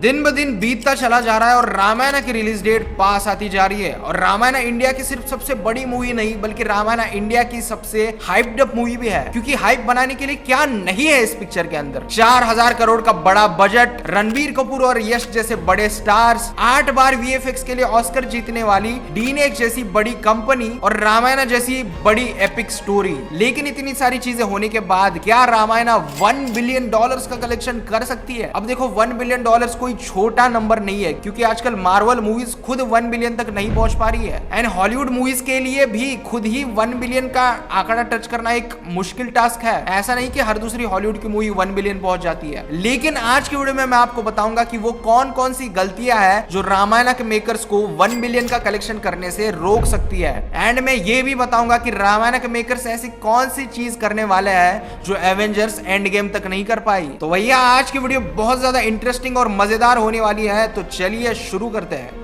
दिन ब दिन बीतता चला जा रहा है और रामायण की रिलीज डेट पास आती जा रही है। और रामायण इंडिया की सिर्फ सबसे बड़ी मूवी नहीं बल्कि रामायण इंडिया की सबसे हाइप्ड अप मूवी भी है, क्योंकि हाइप बनाने के लिए क्या नहीं है इस पिक्चर के अंदर। 4000 करोड़ का बड़ा बजट, रणबीर कपूर और यश जैसे बड़े स्टार्स, 8 बार वीएफएक्स के लिए ऑस्कर जीतने वाली डीनेक्स जैसी बड़ी कंपनी और रामायण जैसी बड़ी एपिक स्टोरी। लेकिन इतनी सारी चीजें होने के बाद क्या रामायण $1 बिलियन का कलेक्शन कर सकती है? अब देखो, $1 बिलियन कोई छोटा नंबर नहीं है, क्योंकि आजकल मार्वल मूवीज खुद 1 बिलियन तक नहीं पहुंच पा रही है एंड हॉलीवुड मूवीज के लिए भी खुद ही 1 बिलियन का आंकड़ा टच करना एक मुश्किल टास्क है। ऐसा नहीं कि हर दूसरी हॉलीवुड की मूवी 1 बिलियन पहुंच जाती है। लेकिन आज की वीडियो में मैं आपको बताऊंगा कि वो कौन कौन सी गलतियां हैं जो रामायण के मेकर्स को 1 बिलियन का कलेक्शन करने से रोक सकती है। एंड मैं ये भी बताऊंगा कि रामायण के मेकर्स ऐसी कौन सी चीज करने वाले हैं जो एवेंजर्स एंड गेम तक नहीं कर पाई। तो भैया आज की वीडियो बहुत ज्यादा इंटरेस्टिंग और मजेदार होने वाली है, तो चलिए शुरू करते हैं।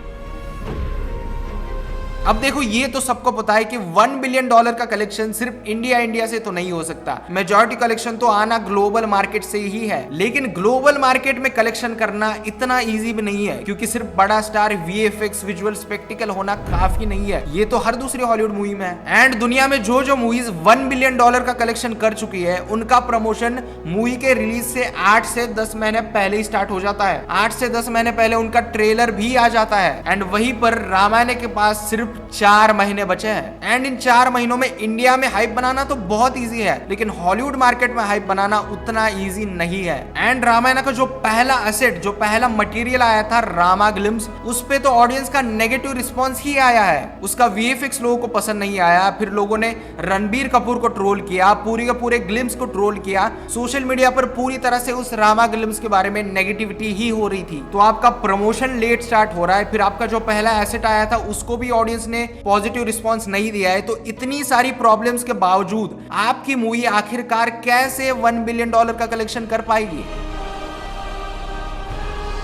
अब देखो, ये तो सबको पता है कि $1 बिलियन का कलेक्शन सिर्फ इंडिया से तो नहीं हो सकता। मेजॉरिटी कलेक्शन तो आना ग्लोबल मार्केट से ही है, लेकिन ग्लोबल मार्केट में कलेक्शन करना इतना इजी भी नहीं है, क्योंकि सिर्फ बड़ा स्टार, वीएफएक्स, विजुअल स्पेक्टिकल होना काफी नहीं है। ये तो हर दूसरी हॉलीवुड मूवी में है। एंड दुनिया में जो जो मूवीज $1 बिलियन का कलेक्शन कर चुकी है, उनका प्रमोशन मूवी के रिलीज से 8 से 10 महीने पहले ही स्टार्ट हो जाता है। 8 से 10 महीने पहले उनका ट्रेलर भी आ जाता है। एंड वहीं पर रामायण के पास सिर्फ 4 महीने बचे हैं। एंड इन 4 महीनों में इंडिया में हाइप बनाना तो बहुत इजी है, लेकिन हॉलीवुड मार्केट में हाइप बनाना उतना इजी नहीं है। एंड रामायण का जो पहला एसेट, जो पहला मटेरियल आया था रामा ग्लिम्स, उस पे तो ऑडियंस का नेगेटिव रिस्पॉन्स ही आया है। उसका वीएफएक्स लोगों को पसंद नहीं आया। फिर लोगों ने रणबीर कपूर को ट्रोल किया, पूरे के पूरे ग्लिम्स को ट्रोल किया। सोशल मीडिया पर पूरी तरह से उस रामा ग्लिम्स के बारे में नेगेटिविटी ही हो रही थी। तो आपका प्रमोशन लेट स्टार्ट हो रहा है, फिर आपका जो पहला एसेट आया था उसको भी ऑडियंस ने पॉजिटिव रिस्पांस नहीं दिया है। तो इतनी सारी प्रॉब्लम्स के बावजूद आपकी मूवी आखिरकार कैसे $1 बिलियन का कलेक्शन कर पाएगी?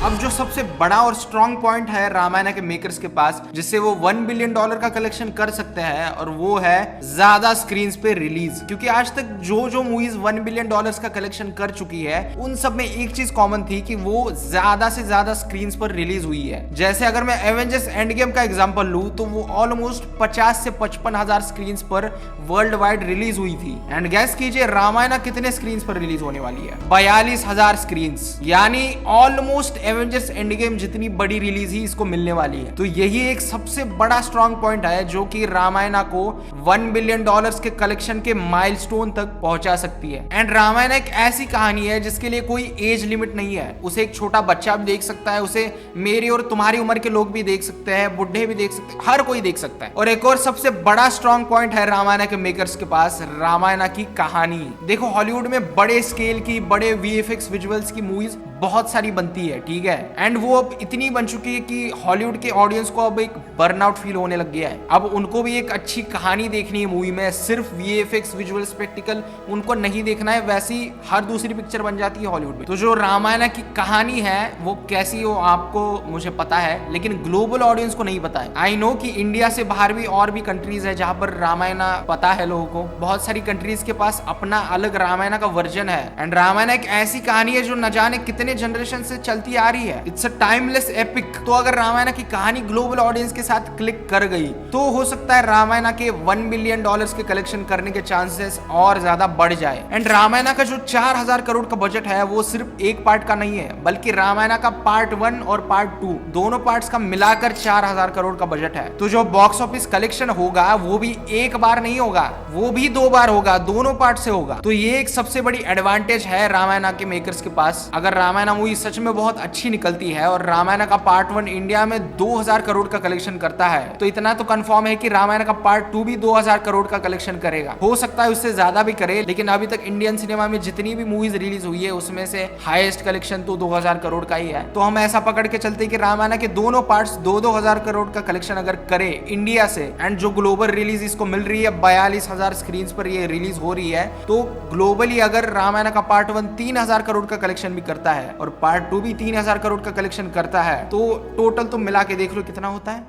अब जो सबसे बड़ा और स्ट्रॉन्ग पॉइंट है रामायण के मेकर्स के पास, जिससे वो $1 बिलियन का कलेक्शन कर सकते हैं, और वो है ज्यादा स्क्रीन्स पे रिलीज। क्योंकि आज तक जो जो मूवीज $1 बिलियन का कलेक्शन कर चुकी है, उन सब में एक चीज कॉमन थी कि वो ज्यादा से ज्यादा स्क्रीन्स पर रिलीज हुई है। जैसे अगर मैं एवेंजर्स एंड गेम का एग्जाम्पल लूं, तो वो ऑलमोस्ट 50 से 55 हजार स्क्रीन पर वर्ल्ड वाइड रिलीज हुई थी। एंड गैस कीजिए रामायण कितने स्क्रीन पर रिलीज होने वाली है? 42,000 स्क्रीन, यानी ऑलमोस्ट एवेंजर्स एंड गेम जितनी बड़ी रिलीज ही इसको मिलने वाली है। तो यही एक सबसे बड़ा स्ट्रॉन्ग पॉइंट है जो कि रामायण को $1 बिलियन के कलेक्शन के माइलस्टोन तक पहुंचा सकती है। एंड रामायण एक ऐसी कहानी है जिसके लिए कोई एज लिमिट नहीं है। उसे एक छोटा बच्चा भी देख सकता है, उसे मेरी और तुम्हारी उम्र के लोग भी देख सकते हैं, बुढ़े भी देख सकते हैं, हर कोई देख सकता है। और एक और सबसे बड़ा स्ट्रॉन्ग पॉइंट है रामायण के मेकर्स के पास, रामायण की कहानी। देखो, हॉलीवुड में बड़े स्केल की, बड़े वीएफएक्स विजुअल्स की मूवीज बहुत सारी बनती है, ठीक है। एंड वो अब इतनी बन चुकी है कि हॉलीवुड के ऑडियंस को अब एक बर्नआउट फील होने लग गया है। अब उनको भी एक अच्छी कहानी देखनी है मूवी में, सिर्फ वीएफएक्स विजुअल स्पेक्टिकल उनको नहीं देखना है। वैसी हर दूसरी पिक्चर बन जाती है हॉलीवुड में। तो जो रामायण की कहानी है वो कैसी हो आपको मुझे पता है, लेकिन ग्लोबल ऑडियंस को नहीं पता है। आई नो कि इंडिया से बाहर भी और भी कंट्रीज है जहां पर रामायण पता है लोगों को। बहुत सारी कंट्रीज के पास अपना अलग रामायण का वर्जन है। एंड रामायण एक ऐसी कहानी है जो न जाने कितने जनरेशन से चलती आ रही है। It's a timeless epic. तो अगर रामायण की कहानी ग्लोबल ऑडियंस के साथ क्लिक कर गई, तो हो सकता है रामायण के $1 बिलियन के कलेक्शन करने के चांसेस और ज्यादा बढ़ जाए। एंड रामायण का जो 4000 करोड़ का बजट है, वो सिर्फ एक पार्ट का नहीं है, बल्कि रामायण का पार्ट 1 और पार्ट 2 दोनों पार्ट्स का मिलाकर 4000 करोड़ का बजट है। तो जो बॉक्स ऑफिस कलेक्शन होगा वो भी एक बार नहीं होगा, वो भी 2 बार होगा, दोनों पार्ट से होगा। तो ये एक सबसे बड़ी एडवांटेज है रामायण के मेकर्स के पास। अगर रामायण मूवी सच में बहुत अच्छी निकलती है और रामायण का पार्ट 1 इंडिया में 2000 करोड़ का कलेक्शन करता है, तो इतना तो कंफर्म है कि रामायण का पार्ट 2 भी 2000 करोड़ का कलेक्शन करेगा। हो सकता है उससे ज्यादा भी करे, लेकिन अभी तक इंडियन सिनेमा में जितनी भी मूवीज रिलीज हुई है उसमें से हाईएस्ट कलेक्शन तो 2000 करोड़ का ही है। तो हम ऐसा पकड़ के चलते कि रामायण के दोनों पार्ट्स 2-2000 करोड़ का कलेक्शन अगर करे इंडिया से, एंड जो ग्लोबल रिलीज इसको मिल रही है 42,000 स्क्रीन पर ये रिलीज हो रही है, तो ग्लोबली अगर रामायण का पार्ट 1 3000 करोड़ का कलेक्शन भी करता है और पार्ट 2 भी 3000 करोड़ का कलेक्शन करता है, तो टोटल तो मिला के देख लो कितना होता है।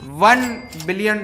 $1 बिलियन।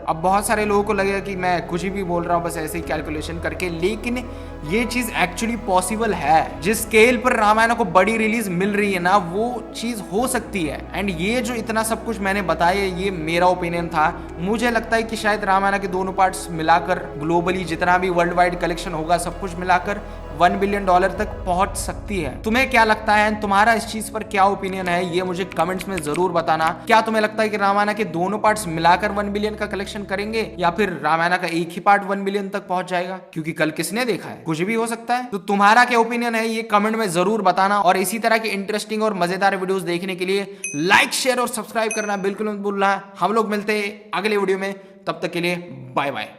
अब बहुत सारे लोगों को लगेगा कि मैं कुछ भी बोल रहा हूँ बस ऐसे ही कैलकुलेशन करके, लेकिन ये चीज एक्चुअली पॉसिबल है। जिस स्केल पर रामायण को बड़ी रिलीज मिल रही है ना, वो चीज हो सकती है। एंड ये जो इतना सब कुछ मैंने बताया, ये मेरा ओपिनियन था। मुझे लगता है कि शायद रामायण के दोनों पार्ट्स मिलाकर ग्लोबली जितना भी वर्ल्ड वाइड कलेक्शन होगा, सब कुछ मिलाकर $1 बिलियन तक पहुंच सकती है। तुम्हें क्या लगता है, तुम्हारा इस चीज पर क्या ओपिनियन है, ये मुझे कमेंट्स में जरूर बताना। क्या तुम्हें लगता है कि रामायण के दोनों पार्ट्स मिलाकर 1 बिलियन का कलेक्शन करेंगे, या फिर रामायण का एक ही पार्ट 1 बिलियन तक पहुंच जाएगा? क्योंकि कल किसने देखा है, कुछ भी हो सकता है। तो तुम्हारा क्या ओपिनियन है, ये कमेंट में जरूर बताना। और इसी तरह के इंटरेस्टिंग और मजेदार वीडियोस देखने के लिए लाइक, शेयर और सब्सक्राइब करना बिल्कुल मत भूलना। हम लोग मिलते हैं अगले वीडियो में, तब तक के लिए बाय बाय।